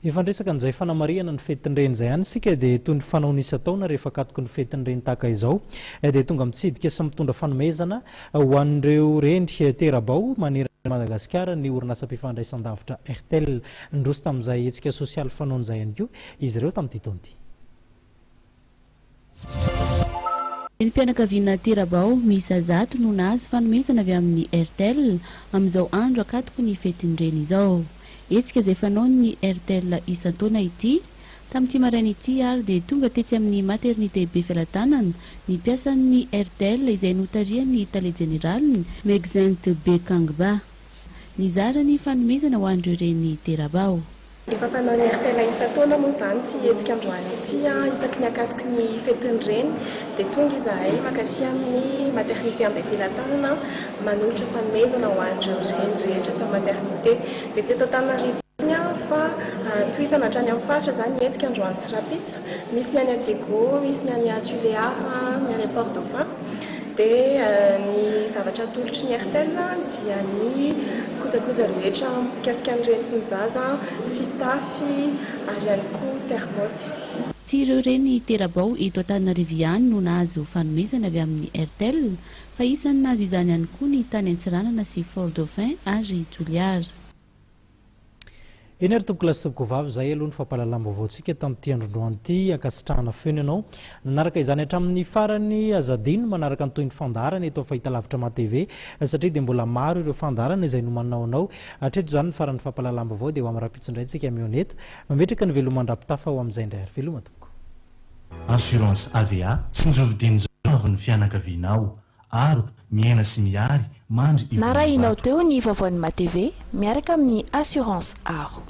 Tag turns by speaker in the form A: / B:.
A: Efa ndresaka an'izay fanamariana ny fetin'ny zay ihany sika dia toy ny fanaony isan-taona rehefa ankatoky ny fetin'ny tahaka izao dia tonga mitsidika sy mitondra fanomezana ho an'ireo reny tera-bao manerana Madagasikara ny orinasa mpifandraisan-davitra Airtel ndroso tamin'izay hetsika sosialy fanaony izay ihany koa izy ireo tamin'ity taonity.
B: Ny mpianakaviana tera-bao miisa 100 no nahazo fanomezana avy amin'ny Airtel amin'izao andro ankatoky ny fetin'ny izao. Etsika izay fanaony ny Airtel isan-taona ity tamin'ity maraina ity ary dia tonga tetsy amin'ny maternité be Fialatanana ny mpiasan'ny Airtel izay notarian'ny tale generaliny Megzent Bekangba. Nizara ny fanomezana ho an'ireo reny tera-bao.
C: Efa fanaony Airtel isan-taona moa izany ity hetsika androany ity isaky ny ankatoky ny fetin'ny reny dia tonga izahay makaty amin'ny maternité be Fialatanana manolotra fanomezana ho an'ireo reny rehetra ta maternité dia tsy eto Antananarivo fa toizana hatrany amin'ny faritra zany hetsika androany tsy rapitso misy ny any Adiego, misy ny any Tuleara, ny any Port Dauphin dia ny zavatra atolotry ny Airtel dia ny kojakoja rehetra mikasika ny reny sy ny zaza, fitafy ary ihany koa termosy.
B: Tsy ireo reny tera-bao eto Antananarivo ihany no nahazo fanomezana avy amin'ny Airtel fa isany nahazo izany ihany koa ny tany Antsiranana sy Port Dauphin ary Toliara.
A: Eny ary tompoko lasy tompoko vavy izay aloha ny fampahalalam-baovao antsika tamin'ity androandroany ity ankasitrahana feno ianao nanaraka izany hatramin'ny farany azadino manaraka ny toy ny fandarana eto fahitalavitra ma-TV satria dia mbola maro ireo fandarana izay no manaonao hatreto izany ny farany fampahalalam-baovao dia ho amin'ny rapitsindray tsika mioneto mametraka ny veloman-drapitafa ho amin'izay indray ary veloma tompoko.
D: Assurance AVA tsinjovidin'izao avy ny fianakavianao aro miaina sy miary mandry
E: narahinao teo ny vaovaon'ny ma-TV miaraka amin'ny assurance aro.